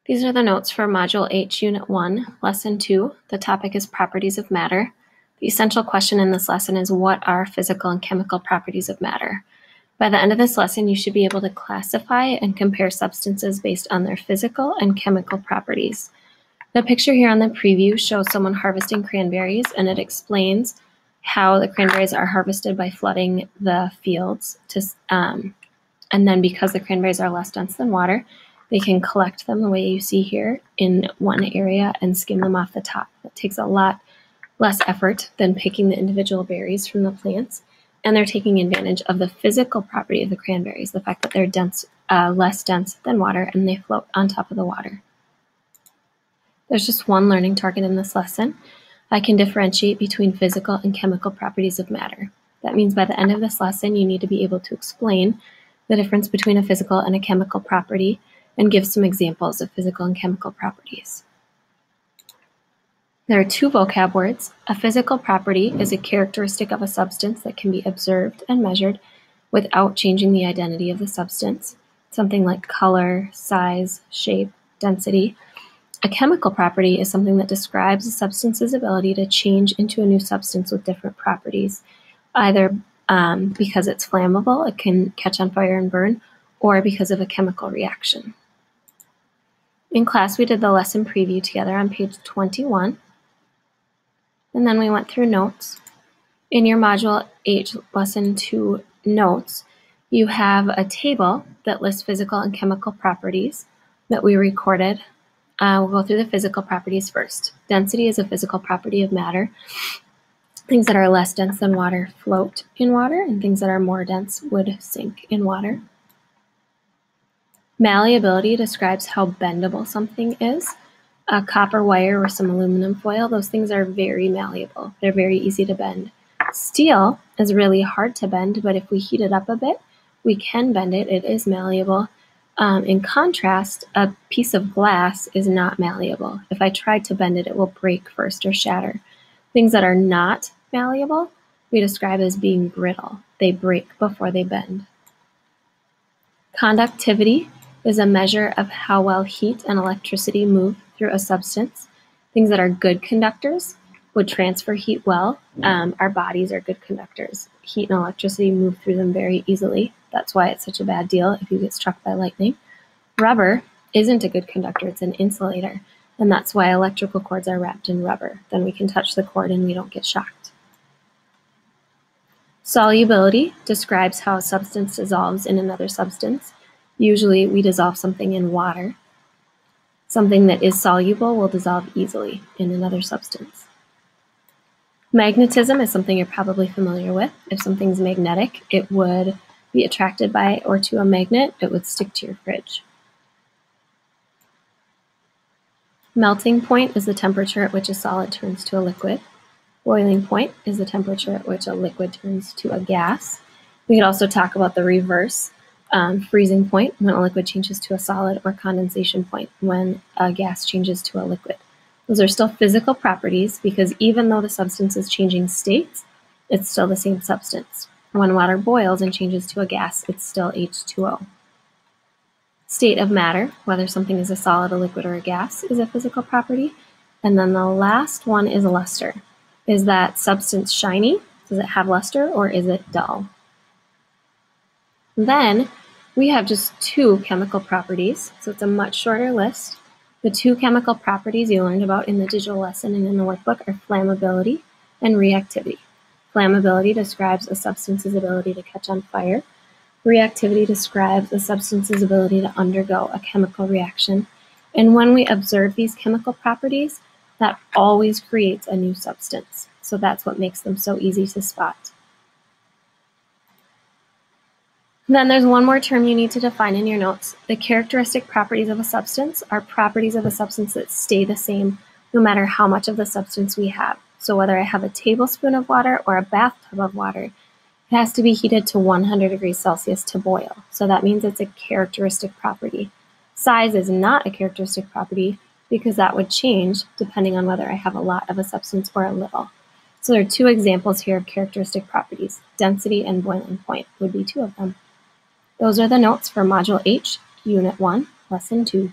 These are the notes for Module H, Unit 1, Lesson 2. The topic is Properties of Matter. The essential question in this lesson is, what are physical and chemical properties of matter? By the end of this lesson, you should be able to classify and compare substances based on their physical and chemical properties. The picture here on the preview shows someone harvesting cranberries, and it explains how the cranberries are harvested by flooding the fields. And then because the cranberries are less dense than water, they can collect them the way you see here in one area and skim them off the top. It takes a lot less effort than picking the individual berries from the plants, and they're taking advantage of the physical property of the cranberries, the fact that they're less dense than water and they float on top of the water. There's just one learning target in this lesson. I can differentiate between physical and chemical properties of matter. That means by the end of this lesson, you need to be able to explain the difference between a physical and a chemical property and give some examples of physical and chemical properties. There are two vocab words. A physical property is a characteristic of a substance that can be observed and measured without changing the identity of the substance, something like color, size, shape, density. A chemical property is something that describes a substance's ability to change into a new substance with different properties, either because it's flammable, it can catch on fire and burn, or because of a chemical reaction. In class, we did the lesson preview together on page 21, and then we went through notes. In your Module H Lesson 2 notes, you have a table that lists physical and chemical properties that we recorded. We'll go through the physical properties first. Density is a physical property of matter. Things that are less dense than water float in water, and things that are more dense would sink in water. Malleability describes how bendable something is. A copper wire or some aluminum foil, those things are very malleable. They're very easy to bend. Steel is really hard to bend, but if we heat it up a bit, we can bend it. It is malleable. In contrast, a piece of glass is not malleable. If I try to bend it, it will break first or shatter. Things that are not malleable, we describe as being brittle. They break before they bend. Conductivity is a measure of how well heat and electricity move through a substance. Things that are good conductors would transfer heat well. Our bodies are good conductors. Heat and electricity move through them very easily. That's why it's such a bad deal if you get struck by lightning. Rubber isn't a good conductor, it's an insulator, and that's why electrical cords are wrapped in rubber. Then we can touch the cord and we don't get shocked. Solubility describes how a substance dissolves in another substance. Usually we dissolve something in water. Something that is soluble will dissolve easily in another substance. Magnetism is something you're probably familiar with. If something's magnetic, it would be attracted by or to a magnet. It would stick to your fridge. Melting point is the temperature at which a solid turns to a liquid. Boiling point is the temperature at which a liquid turns to a gas. We could also talk about the reverse. Freezing point, when a liquid changes to a solid, or condensation point, when a gas changes to a liquid. Those are still physical properties because even though the substance is changing states, it's still the same substance. When water boils and changes to a gas, it's still H2O. State of matter, whether something is a solid, a liquid, or a gas, is a physical property. And then the last one is luster. Is that substance shiny? Does it have luster, or is it dull? Then we have just two chemical properties, so it's a much shorter list. The two chemical properties you learned about in the digital lesson and in the workbook are flammability and reactivity. Flammability describes a substance's ability to catch on fire. Reactivity describes a substance's ability to undergo a chemical reaction. And when we observe these chemical properties, that always creates a new substance. So that's what makes them so easy to spot. Then there's one more term you need to define in your notes. The characteristic properties of a substance are properties of a substance that stay the same no matter how much of the substance we have. So whether I have a tablespoon of water or a bathtub of water, it has to be heated to 100 degrees Celsius to boil. So that means it's a characteristic property. Size is not a characteristic property because that would change depending on whether I have a lot of a substance or a little. So there are two examples here of characteristic properties. Density and boiling point would be two of them. Those are the notes for Module H, Unit 1, Lesson 2.